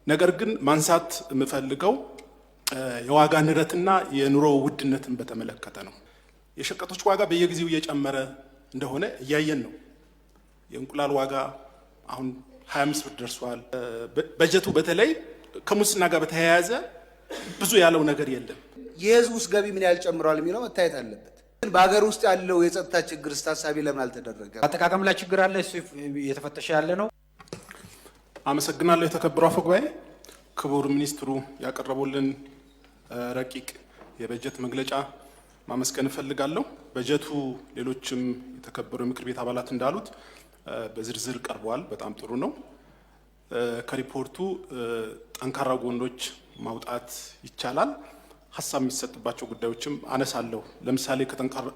ነገር ግን ማንሳት የምፈልገው የዋጋ ንረትና የኑሮ ውድነትን በተመለከተ ነው። የሸቀጦች ዋጋ በየጊዜው እየጨመረ እንደሆነ እያየን ነው። የእንቁላል ዋጋ አሁን 25 ብር ደርሷል። በጀቱ በተለይ ከሙስና ጋር በተያያዘ ብዙ ያለው ነገር የለም። የህዝብ ውስጥ ገቢ ምን ያህል ጨምሯል የሚለው መታየት አለበት። በሀገር ውስጥ ያለው የጸጥታ ችግር ታሳቢ ለምን አልተደረገ? አጠቃቀም ላይ ችግር አለ፣ እሱ እየተፈተሸ ያለ ነው። አመሰግናለሁ። የተከበሩ አፈ ጉባኤ፣ ክቡር ሚኒስትሩ ያቀረቡልን ረቂቅ የበጀት መግለጫ ማመስገን እፈልጋለሁ። በጀቱ ሌሎችም የተከበሩ የምክር ቤት አባላት እንዳሉት በዝርዝር ቀርቧል። በጣም ጥሩ ነው። ከሪፖርቱ ጠንካራ ጎኖች ማውጣት ይቻላል። ሀሳብ የሚሰጥባቸው ጉዳዮችም አነሳለሁ። ለምሳሌ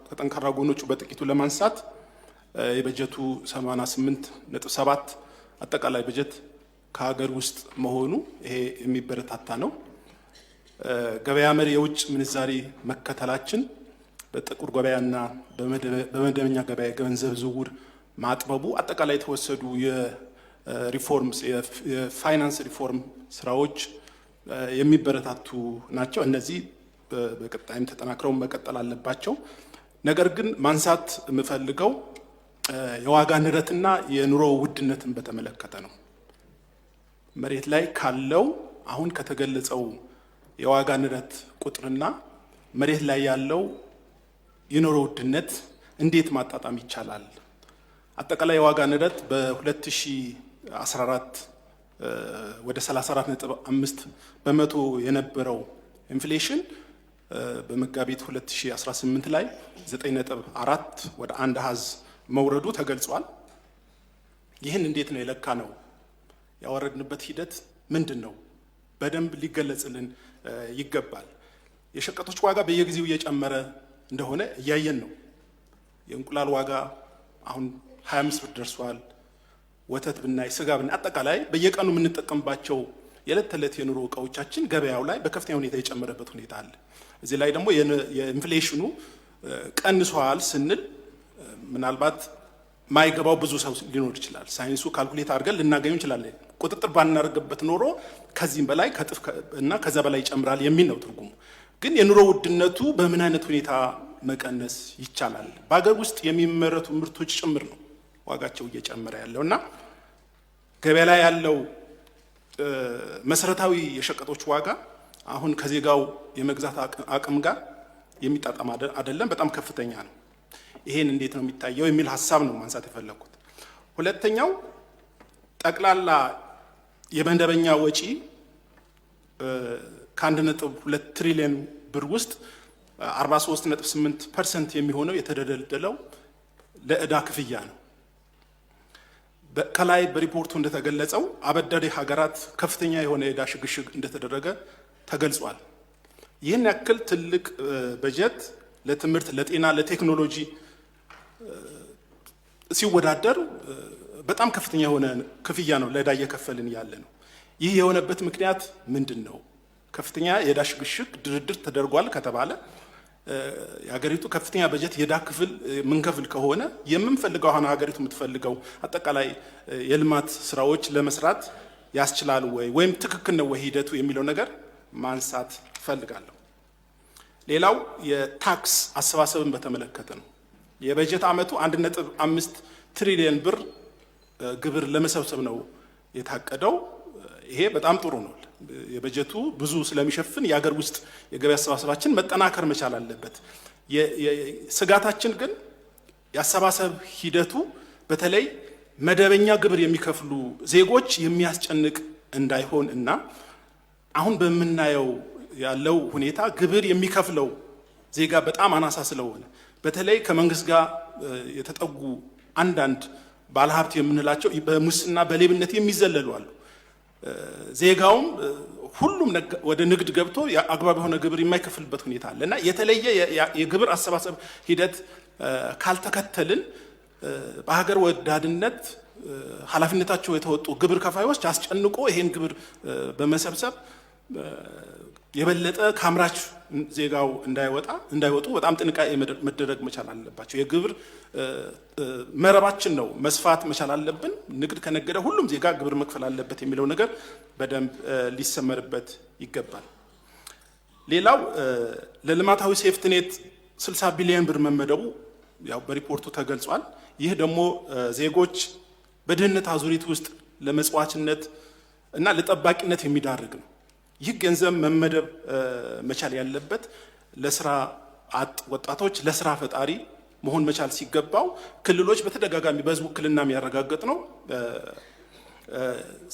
ከጠንካራ ጎኖቹ በጥቂቱ ለማንሳት የበጀቱ 88.7 አጠቃላይ በጀት ከሀገር ውስጥ መሆኑ ይሄ የሚበረታታ ነው። ገበያ መር የውጭ ምንዛሪ መከተላችን በጥቁር ገበያና በመደበኛ ገበያ የገንዘብ ዝውውር ማጥበቡ አጠቃላይ የተወሰዱ የፋይናንስ ሪፎርም ስራዎች የሚበረታቱ ናቸው። እነዚህ በቀጣይም ተጠናክረው መቀጠል አለባቸው። ነገር ግን ማንሳት የምፈልገው የዋጋ ንረትና የኑሮ ውድነትን በተመለከተ ነው። መሬት ላይ ካለው አሁን ከተገለጸው የዋጋ ንረት ቁጥርና መሬት ላይ ያለው የኑሮ ውድነት እንዴት ማጣጣም ይቻላል? አጠቃላይ የዋጋ ንረት በ2014 ወደ 34.5 በመቶ የነበረው ኢንፍሌሽን በመጋቢት 2018 ላይ 9.4 ወደ አንድ አሃዝ መውረዱ ተገልጿል። ይህን እንዴት ነው የለካ ነው? ያወረድንበት ሂደት ምንድን ነው? በደንብ ሊገለጽልን ይገባል። የሸቀጦች ዋጋ በየጊዜው እየጨመረ እንደሆነ እያየን ነው። የእንቁላል ዋጋ አሁን 25 ብር ደርሷል። ወተት ብናይ፣ ስጋ ብናይ፣ አጠቃላይ በየቀኑ የምንጠቀምባቸው የዕለት ተዕለት የኑሮ እቃዎቻችን ገበያው ላይ በከፍተኛ ሁኔታ የጨመረበት ሁኔታ አለ። እዚህ ላይ ደግሞ የኢንፍሌሽኑ ቀንሷል ስንል ምናልባት ማይገባው ብዙ ሰው ሊኖር ይችላል። ሳይንሱ ካልኩሌት አድርገን ልናገኙ እንችላለን። ቁጥጥር ባናደርግበት ኖሮ ከዚህም በላይ ከጥፍ እና ከዛ በላይ ይጨምራል የሚል ነው ትርጉሙ። ግን የኑሮ ውድነቱ በምን አይነት ሁኔታ መቀነስ ይቻላል? በሀገር ውስጥ የሚመረቱ ምርቶች ጭምር ነው ዋጋቸው እየጨመረ ያለው እና ገበያ ላይ ያለው መሰረታዊ የሸቀጦች ዋጋ አሁን ከዜጋው የመግዛት አቅም ጋር የሚጣጣም አይደለም፣ በጣም ከፍተኛ ነው። ይሄን እንዴት ነው የሚታየው የሚል ሀሳብ ነው ማንሳት የፈለኩት። ሁለተኛው ጠቅላላ የመደበኛ ወጪ ከ1.2 ትሪሊዮን ብር ውስጥ 43.8% የሚሆነው የተደለደለው ለዕዳ ክፍያ ነው። ከላይ በሪፖርቱ እንደተገለጸው አበዳሪ ሀገራት ከፍተኛ የሆነ የዕዳ ሽግሽግ እንደተደረገ ተገልጿል። ይህን ያክል ትልቅ በጀት ለትምህርት፣ ለጤና፣ ለቴክኖሎጂ ሲወዳደር በጣም ከፍተኛ የሆነ ክፍያ ነው ለዕዳ እየከፈልን ያለ ነው። ይህ የሆነበት ምክንያት ምንድን ነው? ከፍተኛ የዕዳ ሽግሽግ ድርድር ተደርጓል ከተባለ የሀገሪቱ ከፍተኛ በጀት የዕዳ ክፍል ምንከፍል ከሆነ የምንፈልገው አሁን ሀገሪቱ የምትፈልገው አጠቃላይ የልማት ስራዎች ለመስራት ያስችላል ወይም ትክክል ነው ወይ ሂደቱ የሚለው ነገር ማንሳት እፈልጋለሁ። ሌላው የታክስ አሰባሰብን በተመለከተ ነው። የበጀት ዓመቱ 1.5 ትሪሊዮን ብር ግብር ለመሰብሰብ ነው የታቀደው። ይሄ በጣም ጥሩ ነው። የበጀቱ ብዙ ስለሚሸፍን የሀገር ውስጥ የገቢ አሰባሰባችን መጠናከር መቻል አለበት። ስጋታችን ግን የአሰባሰብ ሂደቱ በተለይ መደበኛ ግብር የሚከፍሉ ዜጎች የሚያስጨንቅ እንዳይሆን እና አሁን በምናየው ያለው ሁኔታ ግብር የሚከፍለው ዜጋ በጣም አናሳ ስለሆነ በተለይ ከመንግስት ጋር የተጠጉ አንዳንድ ባለሀብት የምንላቸው በሙስና በሌብነት የሚዘለሉ አሉ። ዜጋውም ሁሉም ወደ ንግድ ገብቶ አግባብ የሆነ ግብር የማይከፍልበት ሁኔታ አለ እና የተለየ የግብር አሰባሰብ ሂደት ካልተከተልን በሀገር ወዳድነት ኃላፊነታቸው የተወጡ ግብር ከፋዮች አስጨንቆ ይሄን ግብር በመሰብሰብ የበለጠ ከአምራች ዜጋው እንዳይወጡ በጣም ጥንቃቄ መደረግ መቻል አለባቸው። የግብር መረባችን ነው መስፋት መቻል አለብን። ንግድ ከነገደ ሁሉም ዜጋ ግብር መክፈል አለበት የሚለው ነገር በደንብ ሊሰመርበት ይገባል። ሌላው ለልማታዊ ሴፍትኔት 60 ቢሊዮን ብር መመደቡ ያው በሪፖርቱ ተገልጿል። ይህ ደግሞ ዜጎች በድህነት አዙሪት ውስጥ ለመጽዋችነት እና ለጠባቂነት የሚዳርግ ነው። ይህ ገንዘብ መመደብ መቻል ያለበት ለስራ አጥ ወጣቶች ለስራ ፈጣሪ መሆን መቻል ሲገባው ክልሎች በተደጋጋሚ በህዝብ ውክልና የሚያረጋግጥ ነው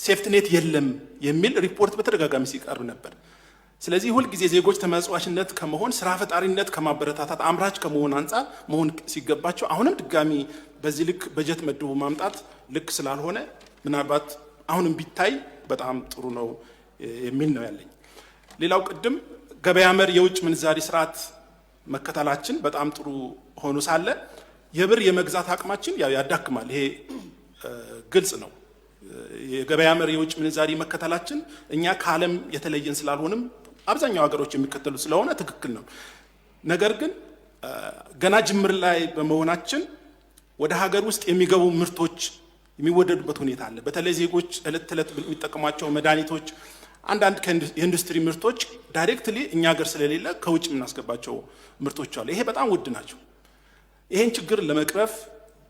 ሴፍትኔት የለም የሚል ሪፖርት በተደጋጋሚ ሲቀርብ ነበር። ስለዚህ ሁልጊዜ ዜጎች ተመጽዋችነት ከመሆን ስራ ፈጣሪነት ከማበረታታት አምራች ከመሆን አንጻር መሆን ሲገባቸው አሁንም ድጋሚ በዚህ ልክ በጀት መድቦ ማምጣት ልክ ስላልሆነ ምናልባት አሁንም ቢታይ በጣም ጥሩ ነው የሚል ነው ያለኝ። ሌላው ቅድም ገበያ መር የውጭ ምንዛሪ ስርዓት መከተላችን በጣም ጥሩ ሆኖ ሳለ የብር የመግዛት አቅማችን ያው ያዳክማል። ይሄ ግልጽ ነው። የገበያ መር የውጭ ምንዛሪ መከተላችን እኛ ከዓለም የተለየን ስላልሆንም አብዛኛው ሀገሮች የሚከተሉ ስለሆነ ትክክል ነው። ነገር ግን ገና ጅምር ላይ በመሆናችን ወደ ሀገር ውስጥ የሚገቡ ምርቶች የሚወደዱበት ሁኔታ አለ። በተለይ ዜጎች እለት ተዕለት የሚጠቀሟቸው መድኃኒቶች፣ አንዳንድ የኢንዱስትሪ ምርቶች ዳይሬክትሊ እኛ ሀገር ስለሌለ ከውጭ የምናስገባቸው ምርቶች አሉ። ይሄ በጣም ውድ ናቸው። ይሄን ችግር ለመቅረፍ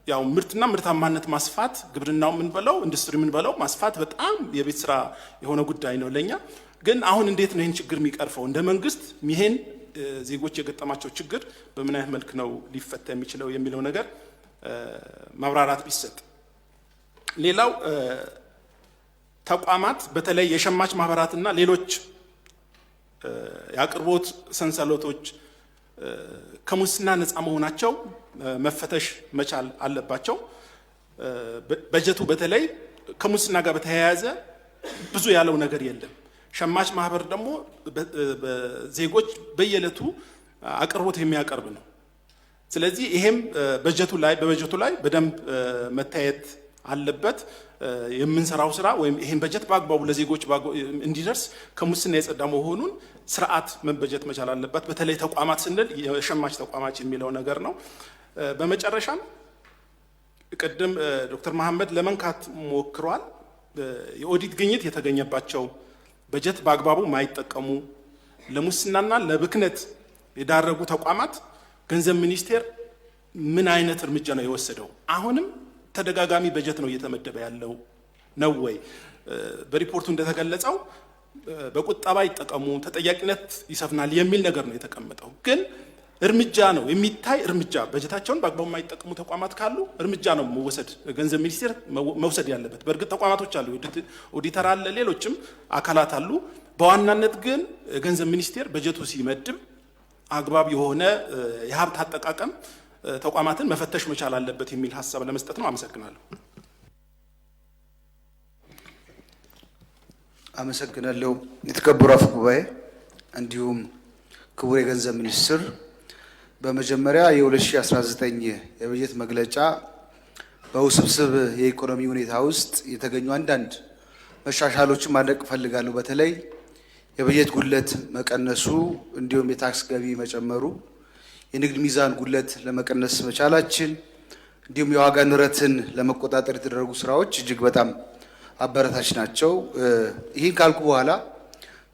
ያው ምርትና ምርታማነት ማስፋት፣ ግብርናው የምንበለው ኢንዱስትሪ የምንበለው ማስፋት በጣም የቤት ስራ የሆነ ጉዳይ ነው ለኛ። ግን አሁን እንዴት ነው ይህን ችግር የሚቀርፈው? እንደ መንግስት ይሄን ዜጎች የገጠማቸው ችግር በምን አይነት መልክ ነው ሊፈታ የሚችለው የሚለው ነገር ማብራራት ቢሰጥ። ሌላው ተቋማት በተለይ የሸማች ማህበራትና ሌሎች የአቅርቦት ሰንሰለቶች ከሙስና ነፃ መሆናቸው መፈተሽ መቻል አለባቸው። በጀቱ በተለይ ከሙስና ጋር በተያያዘ ብዙ ያለው ነገር የለም። ሸማች ማህበር ደግሞ ዜጎች በየዕለቱ አቅርቦት የሚያቀርብ ነው። ስለዚህ ይሄም በበጀቱ ላይ በደንብ መታየት አለበት። የምንሰራው ስራ ወይም ይሄን በጀት በአግባቡ ለዜጎች እንዲደርስ ከሙስና የጸዳ መሆኑን ስርዓት መበጀት መቻል አለበት። በተለይ ተቋማት ስንል የሸማች ተቋማት የሚለው ነገር ነው። በመጨረሻም ቅድም ዶክተር መሐመድ ለመንካት ሞክሯል። የኦዲት ግኝት የተገኘባቸው በጀት በአግባቡ ማይጠቀሙ ለሙስናና ለብክነት የዳረጉ ተቋማት ገንዘብ ሚኒስቴር ምን አይነት እርምጃ ነው የወሰደው? አሁንም ተደጋጋሚ በጀት ነው እየተመደበ ያለው ነው ወይ? በሪፖርቱ እንደተገለጸው በቁጠባ ይጠቀሙ፣ ተጠያቂነት ይሰፍናል የሚል ነገር ነው የተቀመጠው። ግን እርምጃ ነው የሚታይ እርምጃ። በጀታቸውን በአግባቡ የማይጠቀሙ ተቋማት ካሉ እርምጃ ነው መወሰድ ገንዘብ ሚኒስቴር መውሰድ ያለበት። በእርግጥ ተቋማቶች አሉ፣ ኦዲተር አለ፣ ሌሎችም አካላት አሉ። በዋናነት ግን ገንዘብ ሚኒስቴር በጀቱ ሲመድብ አግባብ የሆነ የሀብት አጠቃቀም ተቋማትን መፈተሽ መቻል አለበት የሚል ሀሳብ ለመስጠት ነው። አመሰግናለሁ። አመሰግናለሁ። የተከበሩ አፈ ጉባኤ፣ እንዲሁም ክቡር የገንዘብ ሚኒስትር፣ በመጀመሪያ የ2019 የበጀት መግለጫ በውስብስብ የኢኮኖሚ ሁኔታ ውስጥ የተገኙ አንዳንድ መሻሻሎችን ማድነቅ እፈልጋለሁ። በተለይ የበጀት ጉድለት መቀነሱ፣ እንዲሁም የታክስ ገቢ መጨመሩ፣ የንግድ ሚዛን ጉድለት ለመቀነስ መቻላችን፣ እንዲሁም የዋጋ ንረትን ለመቆጣጠር የተደረጉ ስራዎች እጅግ በጣም አበረታች ናቸው። ይህን ካልኩ በኋላ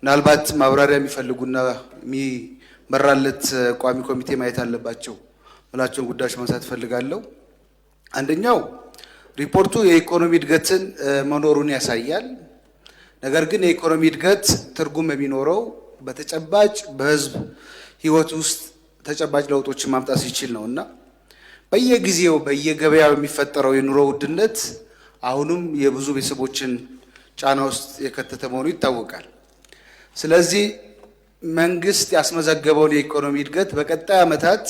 ምናልባት ማብራሪያ የሚፈልጉና የሚመራለት ቋሚ ኮሚቴ ማየት አለባቸው ምላቸውን ጉዳዮች ማንሳት እፈልጋለሁ። አንደኛው ሪፖርቱ የኢኮኖሚ እድገትን መኖሩን ያሳያል። ነገር ግን የኢኮኖሚ እድገት ትርጉም የሚኖረው በተጨባጭ በህዝብ ህይወት ውስጥ ተጨባጭ ለውጦችን ማምጣት ሲችል ነው እና በየጊዜው በየገበያው የሚፈጠረው የኑሮ ውድነት አሁንም የብዙ ቤተሰቦችን ጫና ውስጥ የከተተ መሆኑ ይታወቃል። ስለዚህ መንግስት ያስመዘገበውን የኢኮኖሚ እድገት በቀጣይ ዓመታት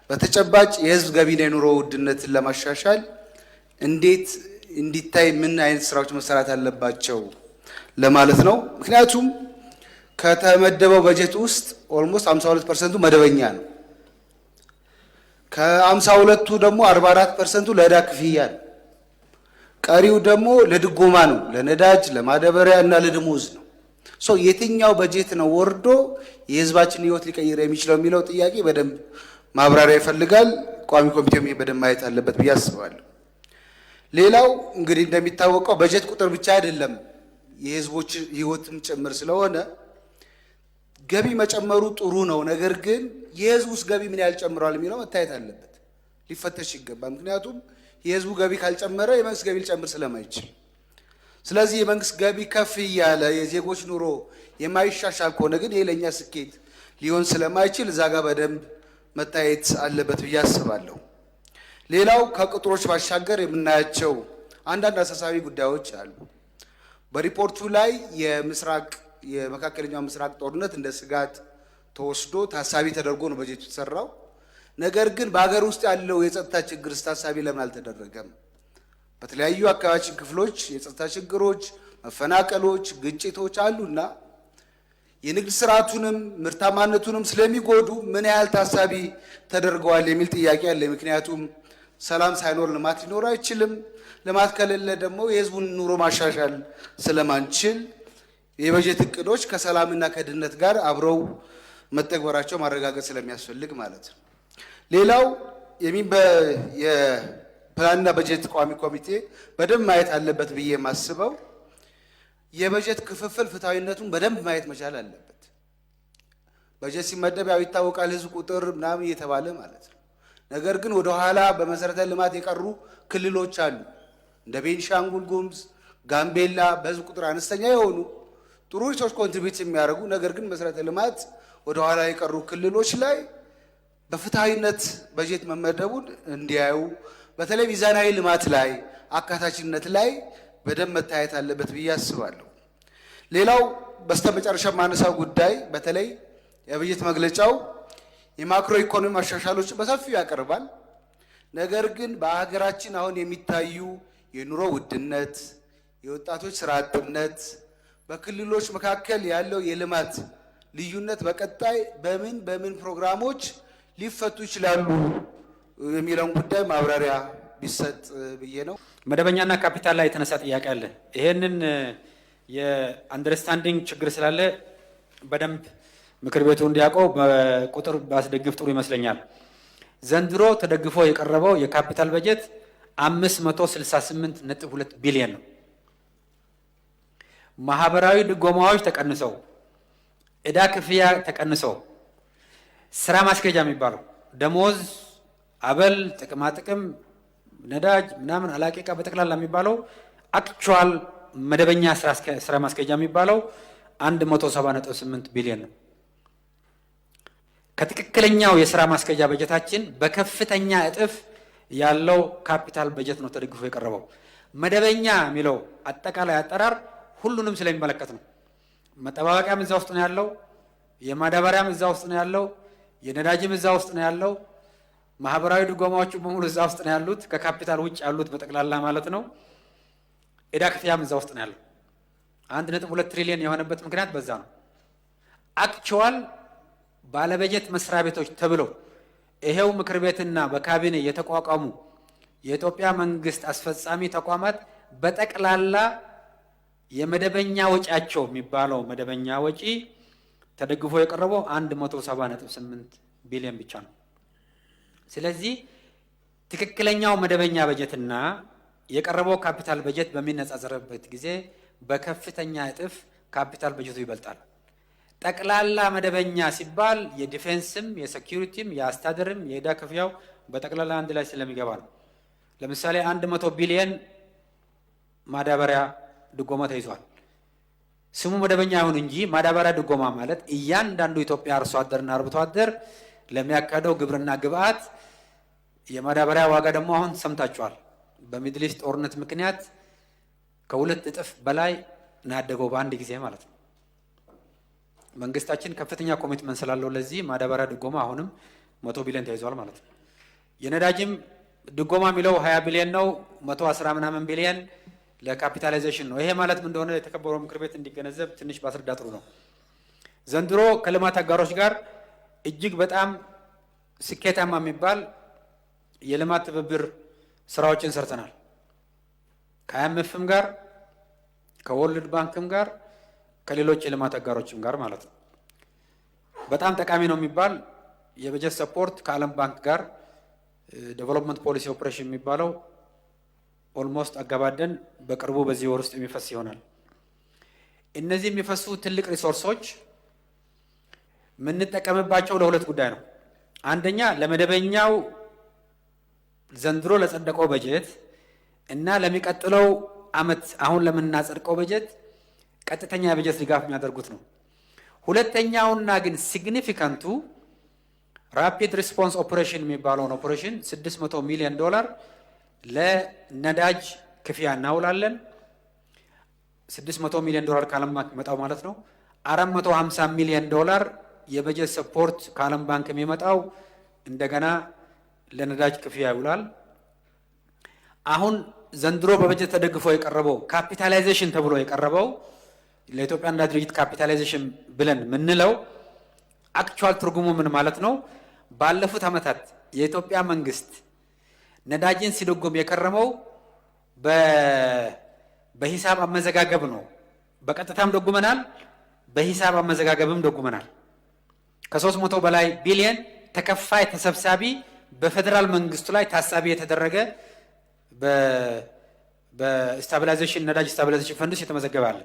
በተጨባጭ የህዝብ ገቢና የኑሮ ውድነትን ለማሻሻል እንዴት እንዲታይ ምን አይነት ስራዎች መሰራት አለባቸው ለማለት ነው። ምክንያቱም ከተመደበው በጀት ውስጥ ኦልሞስት 52% መደበኛ ነው። ከ52ቱ ደግሞ 44% ለዕዳ ክፍያ ነው። ቀሪው ደግሞ ለድጎማ ነው፣ ለነዳጅ፣ ለማዳበሪያ እና ለደሞዝ ነው። የትኛው በጀት ነው ወርዶ የህዝባችን ህይወት ሊቀይር የሚችለው የሚለው ጥያቄ በደንብ ማብራሪያ ይፈልጋል። ቋሚ ኮሚቴውም በደንብ ማየት አለበት ብዬ አስባለሁ። ሌላው እንግዲህ እንደሚታወቀው በጀት ቁጥር ብቻ አይደለም የህዝቦች ህይወትም ጭምር ስለሆነ ገቢ መጨመሩ ጥሩ ነው። ነገር ግን የህዝቡስ ገቢ ምን ያህል ጨምሯል የሚለው መታየት አለበት፣ ሊፈተሽ ይገባል። ምክንያቱም የህዝቡ ገቢ ካልጨመረ የመንግስት ገቢ ሊጨምር ስለማይችል፣ ስለዚህ የመንግስት ገቢ ከፍ እያለ የዜጎች ኑሮ የማይሻሻል ከሆነ ግን ይሄ ለእኛ ስኬት ሊሆን ስለማይችል እዛ ጋር በደንብ መታየት አለበት ብዬ አስባለሁ። ሌላው ከቁጥሮች ባሻገር የምናያቸው አንዳንድ አሳሳቢ ጉዳዮች አሉ። በሪፖርቱ ላይ የመካከለኛው ምስራቅ ጦርነት እንደ ስጋት ተወስዶ ታሳቢ ተደርጎ ነው በጀቱ የተሰራው። ነገር ግን በሀገር ውስጥ ያለው የጸጥታ ችግር ታሳቢ ለምን አልተደረገም? በተለያዩ አካባቢያችን ክፍሎች የጸጥታ ችግሮች፣ መፈናቀሎች፣ ግጭቶች አሉና የንግድ ስርዓቱንም ምርታማነቱንም ስለሚጎዱ ምን ያህል ታሳቢ ተደርገዋል የሚል ጥያቄ አለ። ምክንያቱም ሰላም ሳይኖር ልማት ሊኖር አይችልም። ልማት ከሌለ ደግሞ የህዝቡን ኑሮ ማሻሻል ስለማንችል የበጀት እቅዶች ከሰላምና ከድህነት ጋር አብረው መተግበራቸው ማረጋገጥ ስለሚያስፈልግ ማለት ነው። ሌላው የፕላንና በጀት ቋሚ ኮሚቴ በደንብ ማየት አለበት ብዬ የማስበው የበጀት ክፍፍል ፍትሐዊነቱን በደንብ ማየት መቻል አለበት። በጀት ሲመደብ ያው ይታወቃል ህዝብ ቁጥር ምናምን እየተባለ ማለት ነው። ነገር ግን ወደ ኋላ በመሰረተ ልማት የቀሩ ክልሎች አሉ፣ እንደ ቤንሻንጉል ጉሙዝ፣ ጋምቤላ በህዝብ ቁጥር አነስተኛ የሆኑ ጥሩ ሪሶርስ ኮንትሪቢዩት የሚያደርጉ ነገር ግን መሰረተ ልማት ወደ ኋላ የቀሩ ክልሎች ላይ በፍትሐዊነት በጀት መመደቡን እንዲያዩ፣ በተለይ ሚዛናዊ ልማት ላይ አካታችነት ላይ በደንብ መታየት አለበት ብዬ አስባለሁ። ሌላው በስተመጨረሻ ማነሳው ጉዳይ በተለይ የበጀት መግለጫው የማክሮ ኢኮኖሚ ማሻሻሎችን በሰፊው ያቀርባል። ነገር ግን በሀገራችን አሁን የሚታዩ የኑሮ ውድነት፣ የወጣቶች ስራ አጥነት፣ በክልሎች መካከል ያለው የልማት ልዩነት በቀጣይ በምን ፕሮግራሞች ሊፈቱ ይችላሉ የሚለውን ጉዳይ ማብራሪያ ቢሰጥ ብዬ ነው። መደበኛና ካፒታል ላይ የተነሳ ጥያቄ አለ። ይሄንን የአንደርስታንዲንግ ችግር ስላለ በደንብ ምክር ቤቱ እንዲያውቀው በቁጥር ባስደግፍ ጥሩ ይመስለኛል። ዘንድሮ ተደግፎ የቀረበው የካፒታል በጀት 568.2 ቢሊዮን ነው። ማህበራዊ ድጎማዎች ተቀንሰው፣ ዕዳ ክፍያ ተቀንሰው፣ ስራ ማስኬጃ የሚባለው ደሞዝ፣ አበል፣ ጥቅማጥቅም፣ ነዳጅ ምናምን አላቂቃ በጠቅላላ የሚባለው አክቹዋል መደበኛ ስራ ማስኬጃ የሚባለው 170.8 ቢሊዮን ነው። ከትክክለኛው የስራ ማስኬጃ በጀታችን በከፍተኛ እጥፍ ያለው ካፒታል በጀት ነው ተደግፎ የቀረበው። መደበኛ የሚለው አጠቃላይ አጠራር ሁሉንም ስለሚመለከት ነው። መጠባበቂያም እዛ ውስጥ ነው ያለው፣ የማዳበሪያም እዛ ውስጥ ነው ያለው፣ የነዳጅም እዛ ውስጥ ነው ያለው፣ ማህበራዊ ድጎማዎቹ በሙሉ እዛ ውስጥ ነው ያሉት፣ ከካፒታል ውጭ ያሉት በጠቅላላ ማለት ነው። ዕዳ ክፍያም እዛ ውስጥ ነው ያለው። 1.2 ትሪሊዮን የሆነበት ምክንያት በዛ ነው። አክቹዋል ባለበጀት መስሪያ ቤቶች ተብለው ይሄው ምክር ቤትና በካቢኔ የተቋቋሙ የኢትዮጵያ መንግስት አስፈጻሚ ተቋማት በጠቅላላ የመደበኛ ወጪያቸው የሚባለው መደበኛ ወጪ ተደግፎ የቀረበው 170.8 ቢሊዮን ብቻ ነው። ስለዚህ ትክክለኛው መደበኛ በጀትና የቀረበው ካፒታል በጀት በሚነጻጸርበት ጊዜ በከፍተኛ እጥፍ ካፒታል በጀቱ ይበልጣል። ጠቅላላ መደበኛ ሲባል የዲፌንስም የሴኩሪቲም የአስተዳደርም የዕዳ ክፍያው በጠቅላላ አንድ ላይ ስለሚገባ ነው። ለምሳሌ 100 ቢሊዮን ማዳበሪያ ድጎማ ተይዟል። ስሙ መደበኛ ይሁን እንጂ ማዳበሪያ ድጎማ ማለት እያንዳንዱ ኢትዮጵያ አርሶ አደርና አርብቶ አደር ለሚያካሄደው ግብርና ግብአት የማዳበሪያ ዋጋ ደግሞ አሁን ሰምታችኋል። በሚድል ኢስት ጦርነት ምክንያት ከ2 እጥፍ በላይ ናደገው በአንድ ጊዜ ማለት ነው። መንግስታችን ከፍተኛ ኮሚትመንት ስላለው ለዚህ ማዳበሪያ ድጎማ አሁንም 100 ቢሊዮን ተይዟል ማለት ነው። የነዳጅም ድጎማ የሚለው 20 ቢሊዮን ነው። 110 ምናምን ቢሊዮን ለካፒታላይዜሽን ነው። ይሄ ማለት ምን እንደሆነ የተከበረው ምክር ቤት እንዲገነዘብ ትንሽ ባስረዳ ጥሩ ነው። ዘንድሮ ከልማት አጋሮች ጋር እጅግ በጣም ስኬታማ የሚባል የልማት ትብብር ስራዎችን ሰርተናል። ከአይኤምኤፍም ጋር ከወርልድ ባንክም ጋር ከሌሎች የልማት አጋሮችም ጋር ማለት ነው። በጣም ጠቃሚ ነው የሚባል የበጀት ሰፖርት ከዓለም ባንክ ጋር ዴቨሎፕመንት ፖሊሲ ኦፕሬሽን የሚባለው ኦልሞስት አጋባደን በቅርቡ በዚህ ወር ውስጥ የሚፈስ ይሆናል። እነዚህ የሚፈሱ ትልቅ ሪሶርሶች የምንጠቀምባቸው ለሁለት ጉዳይ ነው። አንደኛ ለመደበኛው ዘንድሮ ለጸደቀው በጀት እና ለሚቀጥለው ዓመት አሁን ለምናጸድቀው በጀት ቀጥተኛ የበጀት ድጋፍ የሚያደርጉት ነው። ሁለተኛውና ግን ሲግኒፊካንቱ ራፒድ ሪስፖንስ ኦፕሬሽን የሚባለውን ኦፕሬሽን $600 ሚሊዮን ለነዳጅ ክፍያ እናውላለን። $600 ሚሊዮን ከዓለም ባንክ የሚመጣው ማለት ነው። $450 ሚሊዮን የበጀት ሰፖርት ከዓለም ባንክ የሚመጣው እንደገና ለነዳጅ ክፍያ ይውላል። አሁን ዘንድሮ በበጀት ተደግፎ የቀረበው ካፒታላይዜሽን ተብሎ የቀረበው ለኢትዮጵያ ነዳጅ ድርጅት ካፒታላይዜሽን ብለን ምንለው አክቹዋል ትርጉሙ ምን ማለት ነው? ባለፉት ዓመታት የኢትዮጵያ መንግስት ነዳጅን ሲደጎም የከረመው በሂሳብ አመዘጋገብ ነው። በቀጥታም ደጉመናል፣ በሂሳብ አመዘጋገብም ደጉመናል። ከ300 በላይ ቢሊየን ተከፋይ ተሰብሳቢ በፌደራል መንግስቱ ላይ ታሳቢ የተደረገ በስታቢላይዜሽን ነዳጅ ስታቢላይዜሽን ፈንድ ውስጥ የተመዘገበ አለ።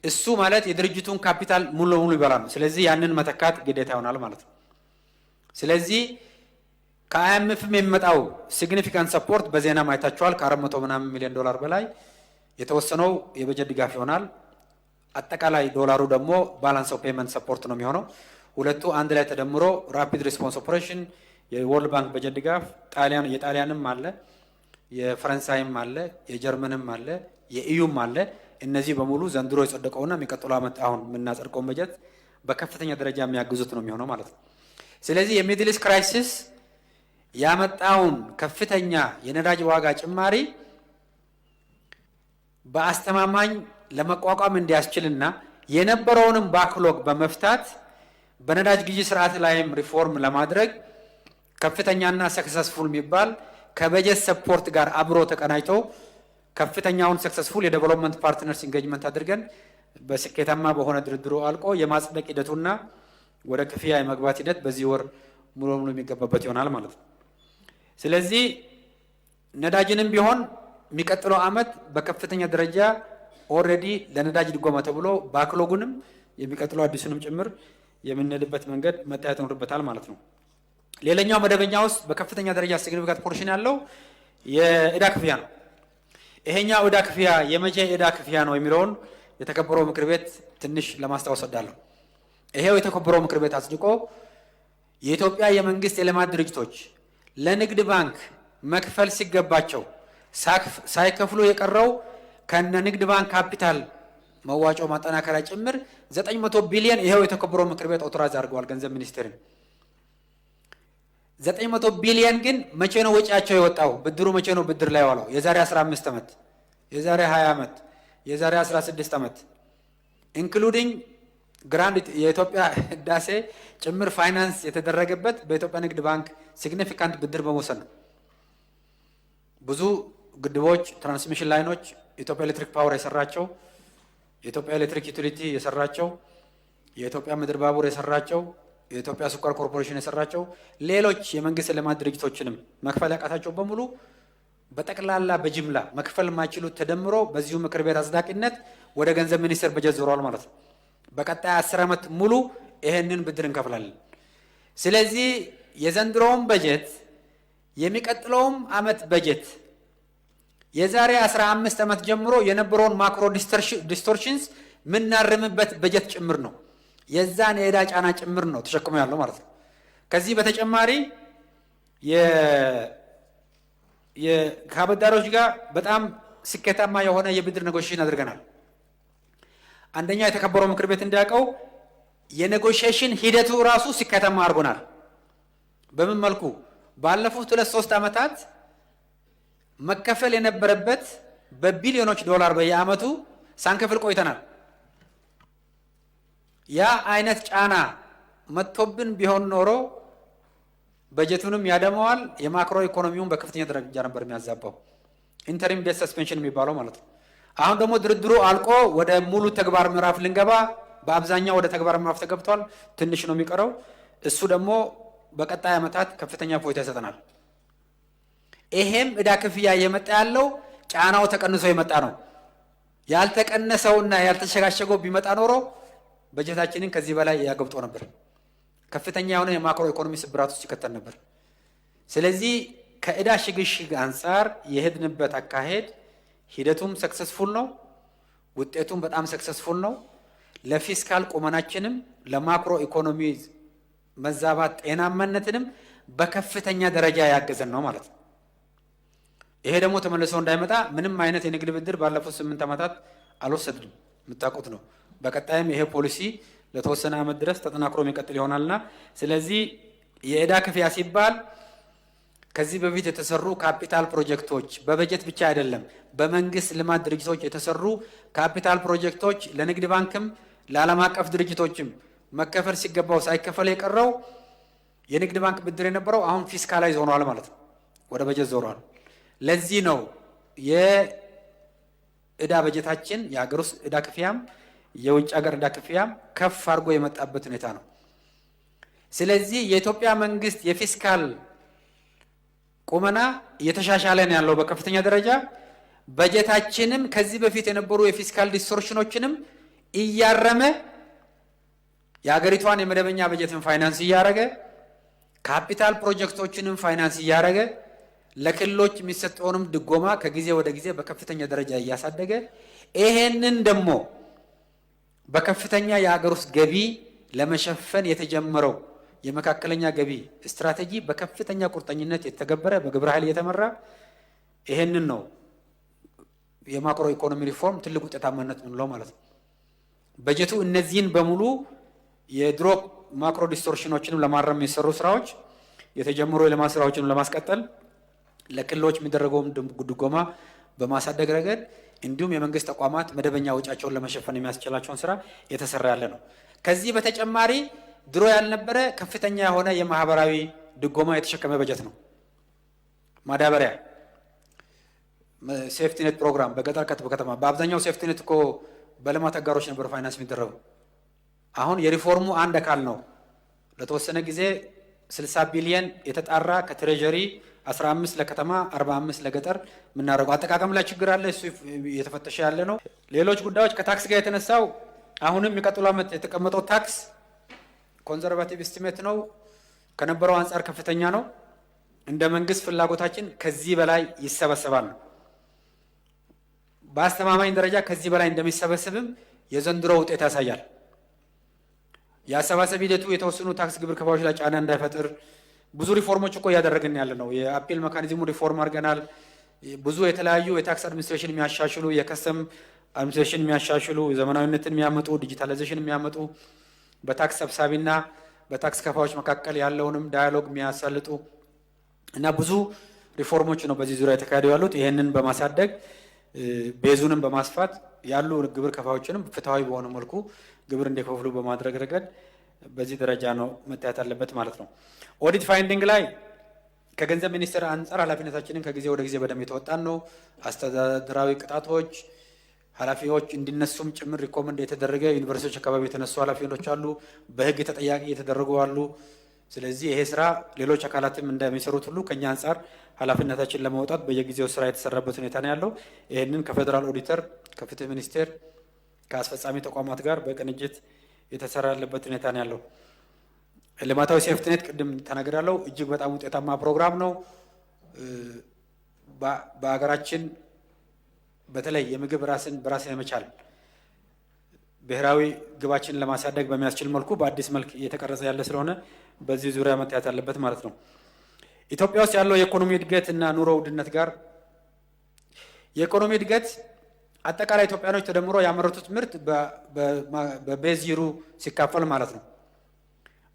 እሱ ማለት የድርጅቱን ካፒታል ሙሉ ለሙሉ ይበላል። ስለዚህ ያንን መተካት ግዴታ ይሆናል ማለት ነው። ስለዚህ ከአይኤምኤፍም የሚመጣው ሲግኒፊካንት ሰፖርት በዜና ማየታችኋል። ከ400 ምናምን ሚሊዮን በላይ የተወሰነው የበጀት ድጋፍ ይሆናል። አጠቃላይ ዶላሩ ደግሞ ባላንስ ኦፍ ፔመንት ሰፖርት ነው የሚሆነው። ሁለቱ አንድ ላይ ተደምሮ ራፒድ ሪስፖንስ ኦፕሬሽን የወርልድ ባንክ በጀት ድጋፍ የጣሊያንም አለ፣ የፈረንሳይም አለ፣ የጀርመንም አለ፣ የኢዩም አለ። እነዚህ በሙሉ ዘንድሮ የጸደቀውና የሚቀጥለው ዓመት አሁን የምናጸድቀውን በጀት በከፍተኛ ደረጃ የሚያግዙት ነው የሚሆነው ማለት ነው። ስለዚህ የሚድል ኢስት ክራይሲስ ያመጣውን ከፍተኛ የነዳጅ ዋጋ ጭማሪ በአስተማማኝ ለመቋቋም እንዲያስችልና የነበረውንም ባክሎግ በመፍታት በነዳጅ ግዢ ስርዓት ላይም ሪፎርም ለማድረግ ከፍተኛና ሰክሰስፉል የሚባል ከበጀት ሰፖርት ጋር አብሮ ተቀናጅቶ ከፍተኛውን ሰክሰስፉል የዴቨሎፕመንት ፓርትነርስ ኢንጌጅመንት አድርገን በስኬታማ በሆነ ድርድሩ አልቆ የማጽደቅ ሂደቱና ወደ ክፍያ የመግባት ሂደት በዚህ ወር ሙሉ ሙሉ የሚገባበት ይሆናል ማለት ነው። ስለዚህ ነዳጅንም ቢሆን የሚቀጥለው ዓመት በከፍተኛ ደረጃ ኦልሬዲ ለነዳጅ ድጎማ ተብሎ ባክሎጉንም የሚቀጥለው አዲሱንም ጭምር የምንሄድበት መንገድ መታየት ይኖርበታል ማለት ነው። ሌላኛው መደበኛ ውስጥ በከፍተኛ ደረጃ ሲግኒፊካንት ፖርሽን ያለው የዕዳ ክፍያ ነው። ይሄኛው ዕዳ ክፍያ የመቼ ዕዳ ክፍያ ነው የሚለውን የተከበረው ምክር ቤት ትንሽ ለማስታወስ ወዳለሁ። ይሄው የተከበረው ምክር ቤት አጽድቆ የኢትዮጵያ የመንግስት የልማት ድርጅቶች ለንግድ ባንክ መክፈል ሲገባቸው ሳይከፍሉ የቀረው ከነ ንግድ ባንክ ካፒታል መዋጮ ማጠናከሪያ ጭምር 900 ቢሊዮን ይሄው የተከበረው ምክር ቤት ኦቶራይዝ አድርገዋል ገንዘብ ሚኒስቴርን። 900 ቢሊዮን ግን መቼ ነው ወጪያቸው የወጣው? ብድሩ መቼ ነው ብድር ላይ ዋለው? የዛሬ 15 ዓመት፣ የዛሬ 20 ዓመት፣ የዛሬ 16 ዓመት ኢንክሉዲንግ ግራንድ የኢትዮጵያ ህዳሴ ጭምር ፋይናንስ የተደረገበት በኢትዮጵያ ንግድ ባንክ ሲግኒፊካንት ብድር በመውሰድ ነው። ብዙ ግድቦች፣ ትራንስሚሽን ላይኖች የኢትዮጵያ ኤሌክትሪክ ፓወር የሰራቸው፣ የኢትዮጵያ ኤሌክትሪክ ዩቲሊቲ የሰራቸው፣ የኢትዮጵያ ምድር ባቡር የሰራቸው፣ የኢትዮጵያ ስኳር ኮርፖሬሽን የሰራቸው፣ ሌሎች የመንግስት ልማት ድርጅቶችንም መክፈል ያቃታቸው በሙሉ በጠቅላላ በጅምላ መክፈል የማይችሉት ተደምሮ በዚሁ ምክር ቤት አጽዳቂነት ወደ ገንዘብ ሚኒስቴር በጀት ዞሯል ማለት ነው። በቀጣይ 10 ዓመት ሙሉ ይሄንን ብድር እንከፍላለን። ስለዚህ የዘንድሮውን በጀት የሚቀጥለውም ዓመት በጀት የዛሬ 15 ዓመት ጀምሮ የነበረውን ማክሮ ዲስቶርሽንስ ምናርምበት በጀት ጭምር ነው። የዛን የዕዳ ጫና ጭምር ነው ተሸክሞ ያለው ማለት ነው። ከዚህ በተጨማሪ ከአበዳሪዎች ጋር በጣም ስኬታማ የሆነ የብድር ኔጎሽዬሽን አድርገናል። አንደኛ የተከበረው ምክር ቤት እንዲያውቀው የኔጎሽዬሽን ሂደቱ ራሱ ስኬታማ አድርጎናል። በምን መልኩ? ባለፉት 2-3 ዓመታት መከፈል የነበረበት በቢሊዮኖች ዶላር በየዓመቱ ሳንከፍል ቆይተናል። ያ አይነት ጫና መጥቶብን ቢሆን ኖሮ በጀቱንም ያደመዋል፣ የማክሮ ኢኮኖሚውን በከፍተኛ ደረጃ ነበር የሚያዛባው። ኢንተሪም ዴት ሰስፔንሽን የሚባለው ማለት ነው። አሁን ደግሞ ድርድሩ አልቆ ወደ ሙሉ ተግባር ምዕራፍ ልንገባ በአብዛኛው ወደ ተግባር ምዕራፍ ተገብቷል። ትንሽ ነው የሚቀረው። እሱ ደግሞ በቀጣይ ዓመታት ከፍተኛ ፎይታ ይሰጠናል። ይሄም ዕዳ ክፍያ እየመጣ ያለው ጫናው ተቀንሶ የመጣ ነው። ያልተቀነሰውና ያልተሸጋሸገው ቢመጣ ኖሮ በጀታችንን ከዚህ በላይ ያገብጦ ነበር። ከፍተኛ የሆነ የማክሮ ኢኮኖሚ ስብራት ውስጥ ይከተል ነበር። ስለዚህ ከዕዳ ሽግሽግ አንጻር የሄድንበት አካሄድ ሂደቱም ሰክሰስፉል ነው፣ ውጤቱም በጣም ሰክሰስፉል ነው። ለፊስካል ቁመናችንም ለማክሮ ኢኮኖሚ መዛባት ጤናማነትንም በከፍተኛ ደረጃ ያገዘን ነው ማለት ነው። ይሄ ደግሞ ተመልሶ እንዳይመጣ ምንም አይነት የንግድ ብድር ባለፉት 8 ዓመታት አልወሰድንም፣ የምታውቁት ነው። በቀጣይም ይሄ ፖሊሲ ለተወሰነ ዓመት ድረስ ተጠናክሮ የሚቀጥል ይሆናልና ስለዚህ የዕዳ ክፍያ ሲባል ከዚህ በፊት የተሰሩ ካፒታል ፕሮጀክቶች በበጀት ብቻ አይደለም፣ በመንግስት ልማት ድርጅቶች የተሰሩ ካፒታል ፕሮጀክቶች ለንግድ ባንክም ለዓለም አቀፍ ድርጅቶችም መከፈል ሲገባው ሳይከፈል የቀረው የንግድ ባንክ ብድር የነበረው አሁን ፊስካላይዝ ሆኗል ማለት ነው፣ ወደ በጀት ዞሯል። ለዚህ ነው የዕዳ በጀታችን የሀገር ውስጥ ዕዳ ክፍያም የውጭ ሀገር ዕዳ ክፍያም ከፍ አድርጎ የመጣበት ሁኔታ ነው። ስለዚህ የኢትዮጵያ መንግስት የፊስካል ቁመና እየተሻሻለ ነው ያለው በከፍተኛ ደረጃ። በጀታችንም ከዚህ በፊት የነበሩ የፊስካል ዲስቶርሽኖችንም እያረመ የሀገሪቷን የመደበኛ በጀትን ፋይናንስ እያረገ ካፒታል ፕሮጀክቶችንም ፋይናንስ እያረገ ለክልሎች የሚሰጠውንም ድጎማ ከጊዜ ወደ ጊዜ በከፍተኛ ደረጃ እያሳደገ ይሄንን ደግሞ በከፍተኛ የሀገር ውስጥ ገቢ ለመሸፈን የተጀመረው የመካከለኛ ገቢ ስትራቴጂ በከፍተኛ ቁርጠኝነት የተገበረ በግብረ ኃይል የተመራ ይሄንን ነው የማክሮ ኢኮኖሚ ሪፎርም ትልቅ ውጤታማነት ምንለው ማለት ነው። በጀቱ እነዚህን በሙሉ የድሮ ማክሮ ዲስቶርሽኖችንም ለማረም የሚሰሩ ስራዎች የተጀመሩ የልማት ስራዎችንም ለማስቀጠል ለክልሎች የሚደረገውን ድጎማ በማሳደግ ረገድ እንዲሁም የመንግስት ተቋማት መደበኛ ወጪያቸውን ለመሸፈን የሚያስችላቸውን ስራ የተሰራ ያለ ነው። ከዚህ በተጨማሪ ድሮ ያልነበረ ከፍተኛ የሆነ የማህበራዊ ድጎማ የተሸከመ በጀት ነው። ማዳበሪያ፣ ሴፍቲኔት ፕሮግራም በገጠር በከተማ በአብዛኛው ሴፍቲኔት እኮ በልማት አጋሮች ነበር ፋይናንስ የሚደረጉ። አሁን የሪፎርሙ አንድ አካል ነው። ለተወሰነ ጊዜ 60 ቢሊየን የተጣራ ከትሬጀሪ 15 ለከተማ 45 ለገጠር የምናደርገው አጠቃቀም ላይ ችግር አለ። እሱ እየተፈተሸ ያለ ነው። ሌሎች ጉዳዮች ከታክስ ጋር የተነሳው አሁንም የሚቀጥሉ ዓመት የተቀመጠው ታክስ ኮንዘርቫቲቭ ኤስቲሜት ነው። ከነበረው አንጻር ከፍተኛ ነው። እንደ መንግስት ፍላጎታችን ከዚህ በላይ ይሰበሰባል ነው። በአስተማማኝ ደረጃ ከዚህ በላይ እንደሚሰበሰብም የዘንድሮ ውጤት ያሳያል። የአሰባሰብ ሂደቱ የተወሰኑ ታክስ ግብር ከፋዮች ላይ ጫና እንዳይፈጥር ብዙ ሪፎርሞች እኮ እያደረግን ያለ ነው። የአፒል ሜካኒዝሙ ሪፎርም አድርገናል። ብዙ የተለያዩ የታክስ አድሚኒስትሬሽን የሚያሻሽሉ የከስተም አድሚኒስትሬሽን የሚያሻሽሉ ዘመናዊነትን የሚያመጡ ዲጂታላይዜሽን የሚያመጡ በታክስ ሰብሳቢና በታክስ ከፋዮች መካከል ያለውንም ዳያሎግ የሚያሳልጡ እና ብዙ ሪፎርሞች ነው በዚህ ዙሪያ የተካሄዱ ያሉት። ይህንን በማሳደግ ቤዙንም በማስፋት ያሉ ግብር ከፋዮችንም ፍትሐዊ በሆነ መልኩ ግብር እንዲከፍሉ በማድረግ ረገድ በዚህ ደረጃ ነው መታየት አለበት ማለት ነው። ኦዲት ፋይንዲንግ ላይ ከገንዘብ ሚኒስቴር አንጻር ኃላፊነታችንን ከጊዜ ወደ ጊዜ በደንብ የተወጣን ነው። አስተዳደራዊ ቅጣቶች ኃላፊዎች እንዲነሱም ጭምር ሪኮመንድ የተደረገ ዩኒቨርሲቲዎች አካባቢ የተነሱ ኃላፊዎች አሉ፣ በህግ ተጠያቂ የተደረጉ አሉ። ስለዚህ ይሄ ስራ ሌሎች አካላትም እንደሚሰሩት ሁሉ ከኛ አንጻር ኃላፊነታችን ለማውጣት በየጊዜው ስራ የተሰራበት ሁኔታ ነው ያለው። ይህንን ከፌዴራል ኦዲተር፣ ከፍትህ ሚኒስቴር፣ ከአስፈጻሚ ተቋማት ጋር በቅንጅት የተሰራ ያለበት ሁኔታ ነው ያለው። ልማታዊ ሴፍቲኔት ቅድም ተናግሬያለሁ። እጅግ በጣም ውጤታማ ፕሮግራም ነው። በሀገራችን በተለይ የምግብ ራስን በራስ የመቻል ብሔራዊ ግባችንን ለማሳደግ በሚያስችል መልኩ በአዲስ መልክ እየተቀረጸ ያለ ስለሆነ በዚህ ዙሪያ መታየት ያለበት ማለት ነው። ኢትዮጵያ ውስጥ ያለው የኢኮኖሚ እድገት እና ኑሮ ውድነት ጋር የኢኮኖሚ እድገት አጠቃላይ ኢትዮጵያኖች ተደምሮ ያመረቱት ምርት በቤዚሩ ሲካፈል ማለት ነው።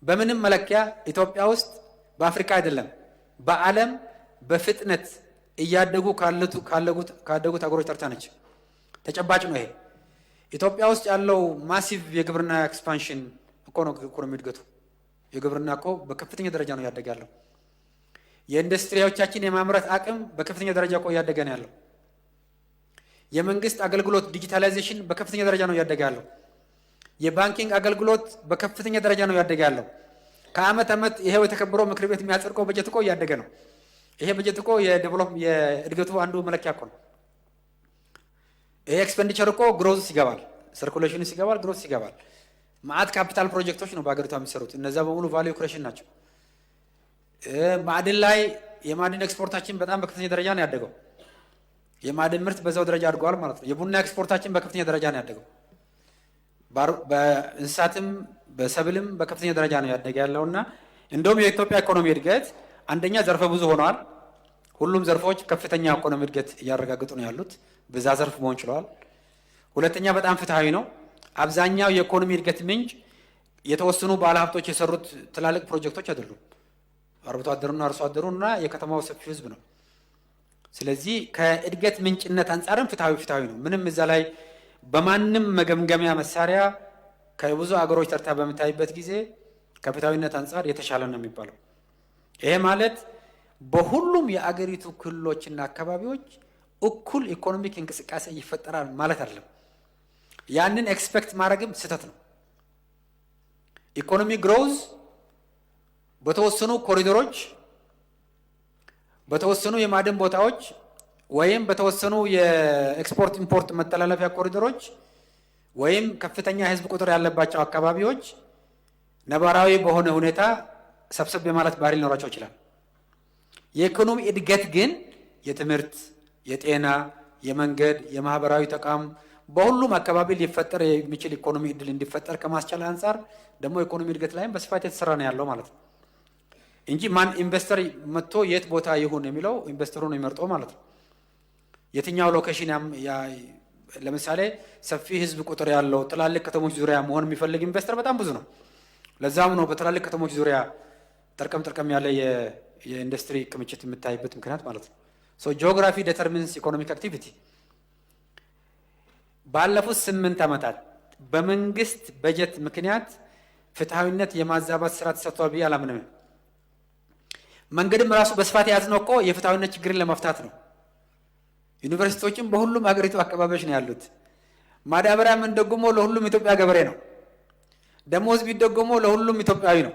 በምንም መለኪያ ኢትዮጵያ ውስጥ በአፍሪካ አይደለም በዓለም በፍጥነት እያደጉ ካደጉት ሀገሮች ተርታ ነች። ተጨባጭ ነው ይሄ። ኢትዮጵያ ውስጥ ያለው ማሲቭ የግብርና ኤክስፓንሽን እኮ ነው ኢኮኖሚ እድገቱ። የግብርና እኮ በከፍተኛ ደረጃ ነው እያደገ ያለው። የኢንዱስትሪዎቻችን የማምረት አቅም በከፍተኛ ደረጃ እኮ እያደገ ነው ያለው። የመንግስት አገልግሎት ዲጂታላይዜሽን በከፍተኛ ደረጃ ነው እያደገ ያለው። የባንኪንግ አገልግሎት በከፍተኛ ደረጃ ነው እያደገ ያለው። ከአመት ዓመት ይሄው የተከበረው ምክር ቤት የሚያጸድቀው በጀት እኮ እያደገ ነው። ይሄ በጀት እኮ የእድገቱ አንዱ መለኪያ እኮ ነው። ይሄ ኤክስፔንዲቸር እኮ ግሮዝ ይገባል፣ ሰርኩሌሽን ይገባል፣ ግሮዝ ይገባል። ማዕት ካፒታል ፕሮጀክቶች ነው በአገሪቷ የሚሰሩት። እነዛ በሙሉ ቫልዩ ክሬሽን ናቸው። ማዕድን ላይ የማዕድን ኤክስፖርታችን በጣም በከፍተኛ ደረጃ ነው ያደገው። የማዕድን ምርት በዛው ደረጃ አድገዋል ማለት ነው። የቡና ኤክስፖርታችን በከፍተኛ ደረጃ ነው ያደገው። በእንስሳትም በሰብልም በከፍተኛ ደረጃ ነው ያደገ ያለውና እንደውም የኢትዮጵያ ኢኮኖሚ እድገት አንደኛ ዘርፈ ብዙ ሆነዋል። ሁሉም ዘርፎች ከፍተኛ ኢኮኖሚ እድገት እያረጋግጡ ነው ያሉት፣ በዛ ዘርፍ መሆን ችለዋል። ሁለተኛ በጣም ፍትሃዊ ነው። አብዛኛው የኢኮኖሚ እድገት ምንጭ የተወሰኑ ባለሀብቶች የሰሩት ትላልቅ ፕሮጀክቶች አይደሉም። አርብቶ አደሩና አርሶ አደሩና የከተማው ሰፊው ህዝብ ነው። ስለዚህ ከእድገት ምንጭነት አንጻርም ፍትሃዊ ነው። ምንም እዛ ላይ በማንም መገምገሚያ መሳሪያ ከብዙ አገሮች ተርታ በምታይበት ጊዜ ከፍትሃዊነት አንጻር የተሻለ ነው የሚባለው። ይሄ ማለት በሁሉም የአገሪቱ ክልሎችና አካባቢዎች እኩል ኢኮኖሚክ እንቅስቃሴ ይፈጠራል ማለት አይደለም። ያንን ኤክስፔክት ማድረግም ስህተት ነው። ኢኮኖሚ ግሮዝ በተወሰኑ ኮሪዶሮች፣ በተወሰኑ የማዕድን ቦታዎች ወይም በተወሰኑ የኤክስፖርት ኢምፖርት መተላለፊያ ኮሪዶሮች ወይም ከፍተኛ የህዝብ ቁጥር ያለባቸው አካባቢዎች ነባራዊ በሆነ ሁኔታ ሰብሰብ የማለት ባህሪ ሊኖራቸው ይችላል። የኢኮኖሚ እድገት ግን የትምህርት፣ የጤና፣ የመንገድ፣ የማህበራዊ ተቋም በሁሉም አካባቢ ሊፈጠር የሚችል ኢኮኖሚ እድል እንዲፈጠር ከማስቻል አንጻር ደግሞ ኢኮኖሚ እድገት ላይም በስፋት የተሰራ ነው ያለው ማለት ነው እንጂ ማን ኢንቨስተር መጥቶ የት ቦታ ይሁን የሚለው ኢንቨስተሩ ነው የሚመርጠው ማለት ነው። የትኛው ሎኬሽን ለምሳሌ ሰፊ ህዝብ ቁጥር ያለው ትላልቅ ከተሞች ዙሪያ መሆን የሚፈልግ ኢንቨስተር በጣም ብዙ ነው። ለዛም ነው በትላልቅ ከተሞች ዙሪያ ጠርቀም ያለ የኢንዱስትሪ ክምችት የምታይበት ምክንያት ማለት ነው። ሶ ጂኦግራፊ ዲተርሚንስ ኢኮኖሚክ አክቲቪቲ። ባለፉት 8 ዓመታት በመንግስት በጀት ምክንያት ፍትሃዊነት የማዛባት ስራ ተሰርቷል ብዬ አላምንም። መንገድም ራሱ በስፋት የያዝነው እኮ የፍትሃዊነት ችግርን ለመፍታት ነው። ዩኒቨርሲቲዎችም በሁሉም ሀገሪቱ አካባቢዎች ነው ያሉት። ማዳበሪያ ደግሞ ለሁሉም ኢትዮጵያ ገበሬ ነው። ደሞዝ ደግሞ ለሁሉም ኢትዮጵያዊ ነው።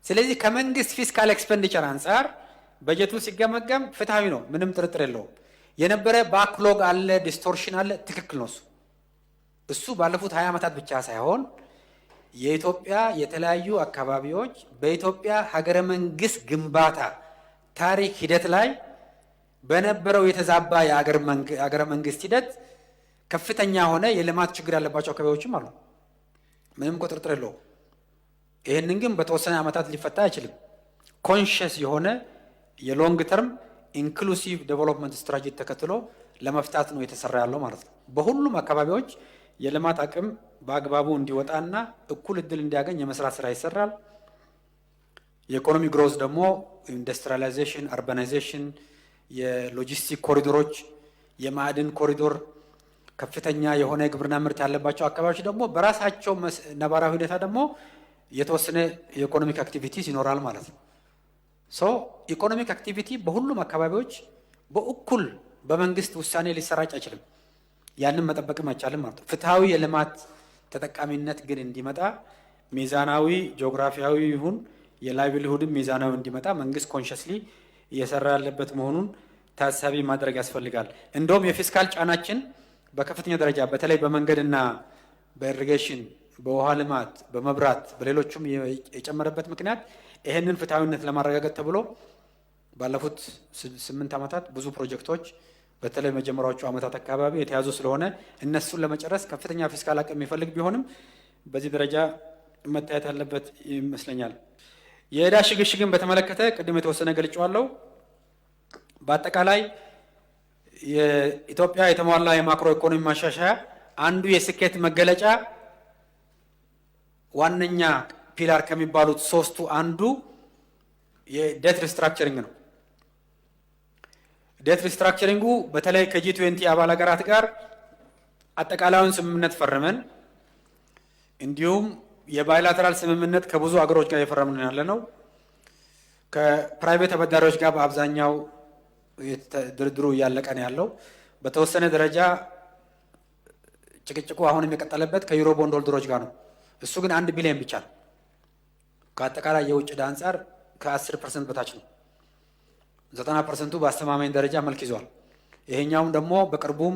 ስለዚህ ከመንግስት ፊስካል ኤክስፔንዲቸር አንጻር በጀቱ ሲገመገም ፍትሃዊ ነው፣ ምንም ጥርጥር የለውም። የነበረ ባክሎግ አለ፣ ዲስቶርሽን አለ፣ ትክክል ነው። እሱ ባለፉት 20 ዓመታት ብቻ ሳይሆን የኢትዮጵያ የተለያዩ አካባቢዎች በኢትዮጵያ ሀገረ መንግስት ግንባታ ታሪክ ሂደት ላይ በነበረው የተዛባ የሀገረ መንግስት ሂደት ከፍተኛ ሆነ የልማት ችግር ያለባቸው አካባቢዎችም አሉ። ምንም ጥርጥር የለውም። ይህንን ግን በተወሰነ ዓመታት ሊፈታ አይችልም። ኮንሽስ የሆነ የሎንግ ተርም ኢንክሉሲቭ ዴቨሎፕመንት ስትራቴጂ ተከትሎ ለመፍታት ነው የተሰራ ያለው ማለት ነው። በሁሉም አካባቢዎች የልማት አቅም በአግባቡ እንዲወጣና እኩል እድል እንዲያገኝ የመስራት ስራ ይሰራል። የኢኮኖሚ ግሮዝ ደግሞ ኢንዱስትሪያላይዜሽን፣ አርባናይዜሽን፣ የሎጂስቲክ ኮሪዶሮች፣ የማዕድን ኮሪዶር፣ ከፍተኛ የሆነ የግብርና ምርት ያለባቸው አካባቢዎች ደግሞ በራሳቸው ነባራዊ ሁኔታ ደግሞ የተወሰነ የኢኮኖሚክ አክቲቪቲስ ይኖራል ማለት ነው። ሶ ኢኮኖሚክ አክቲቪቲ በሁሉም አካባቢዎች በእኩል በመንግስት ውሳኔ ሊሰራጭ አይችልም። ያንን መጠበቅም አይቻልም ማለት ነው። ፍትሃዊ የልማት ተጠቃሚነት ግን እንዲመጣ ሚዛናዊ ጂኦግራፊያዊ ይሁን የላይቭሊሁድም ሚዛናዊ እንዲመጣ መንግስት ኮንሽስሊ እየሰራ ያለበት መሆኑን ታሳቢ ማድረግ ያስፈልጋል። እንደውም የፊስካል ጫናችን በከፍተኛ ደረጃ በተለይ በመንገድና በኢሪጌሽን፣ በውሃ ልማት፣ በመብራት፣ በሌሎችም የጨመረበት ምክንያት ይህንን ፍትሃዊነት ለማረጋገጥ ተብሎ ባለፉት 8 ዓመታት ብዙ ፕሮጀክቶች በተለይ መጀመሪያዎቹ ዓመታት አካባቢ የተያዙ ስለሆነ እነሱን ለመጨረስ ከፍተኛ ፊስካል አቅም የሚፈልግ ቢሆንም በዚህ ደረጃ መታየት ያለበት ይመስለኛል። የዕዳ ሽግሽግን በተመለከተ ቅድም የተወሰነ ገልጬዋለሁ። በአጠቃላይ የኢትዮጵያ የተሟላ የማክሮ ኢኮኖሚ ማሻሻያ አንዱ የስኬት መገለጫ ዋነኛ ፒላር ከሚባሉት 3ቱ አንዱ የዴት ሪስትራክቸሪንግ ነው። ዴት ሪስትራክቸሪንጉ በተለይ ከጂ20 አባል ሀገራት ጋር አጠቃላዩን ስምምነት ፈርመን እንዲሁም የባይላተራል ስምምነት ከብዙ አገሮች ጋር የፈረምን ያለ ነው። ከፕራይቬት አበዳሪዎች ጋር በአብዛኛው ድርድሩ እያለቀ ነው ያለው። በተወሰነ ደረጃ ጭቅጭቁ አሁንም የቀጠለበት ከዩሮ ቦንድ ሆልደሮች ጋር ነው። እሱ ግን 1 ቢሊዮን ብቻ ነው። ከአጠቃላይ የውጭ ዕዳ አንጻር ከ10% በታች ነው። 90%ቱ በአስተማማኝ ደረጃ መልክ ይዟል። ይሄኛውም ደግሞ በቅርቡም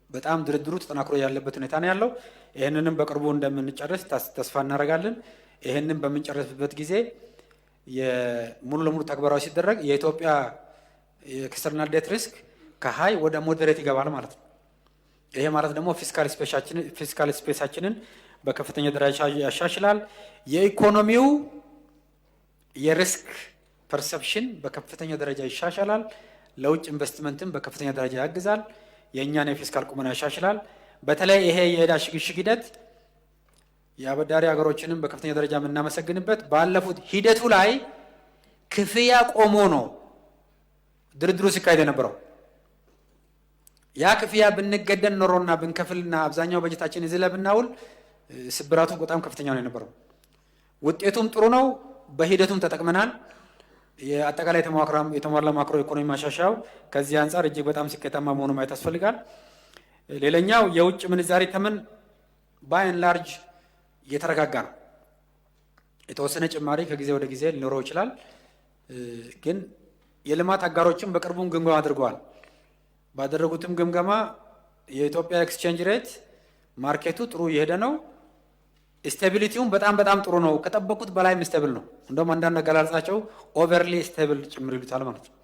በጣም ድርድሩ ተጠናክሮ ያለበት ሁኔታ ነው ያለው። ይህንንም በቅርቡ እንደምንጨርስ ተስፋ እናደርጋለን። ይህንን በምንጨርስበት ጊዜ ሙሉ ለሙሉ ተግባራዊ ሲደረግ የኢትዮጵያ የኤክስተርናል ዴት ሪስክ ከሀይ ወደ ሞዴሬት ይገባል ማለት ነው። ይሄ ማለት ደግሞ ፊስካል ስፔሳችንን በከፍተኛ ደረጃ ያሻሽላል። የኢኮኖሚው የሪስክ ፐርሰፕሽን በከፍተኛ ደረጃ ይሻሻላል። ለውጭ ኢንቨስትመንትም በከፍተኛ ደረጃ ያግዛል። የእኛን የፊስካል ቁመና ያሻሽላል። በተለይ ይሄ የዕዳ ሽግሽግ ሂደት የአበዳሪ ሀገሮችንም በከፍተኛ ደረጃ የምናመሰግንበት ባለፉት ሂደቱ ላይ ክፍያ ቆሞ ነው ድርድሩ ሲካሄድ የነበረው። ያ ክፍያ ብንገደን ኖሮና ብንከፍልና አብዛኛው በጀታችን እዚህ ላይ ብናውል ስብራቱ በጣም ከፍተኛ ነው የነበረው። ውጤቱም ጥሩ ነው። በሂደቱም ተጠቅመናል። የአጠቃላይ የተሟላ ማክሮ ኢኮኖሚ ማሻሻያው ከዚህ አንጻር እጅግ በጣም ስኬታማ መሆኑ ማየት ያስፈልጋል። ሌላኛው የውጭ ምንዛሪ ተመን ባይን ላርጅ እየተረጋጋ ነው። የተወሰነ ጭማሪ ከጊዜ ወደ ጊዜ ሊኖረው ይችላል። ግን የልማት አጋሮችም በቅርቡም ግምገማ አድርገዋል። ባደረጉትም ግምገማ የኢትዮጵያ ኤክስቼንጅ ሬት ማርኬቱ ጥሩ እየሄደ ነው። ስቴቢሊቲውም በጣም ጥሩ ነው። ከጠበቁት በላይም ስቴብል ነው። እንደውም አንዳንድ አገላለጻቸው ኦቨርሊ ስቴብል ጭምር ይሉታል ማለት ነው።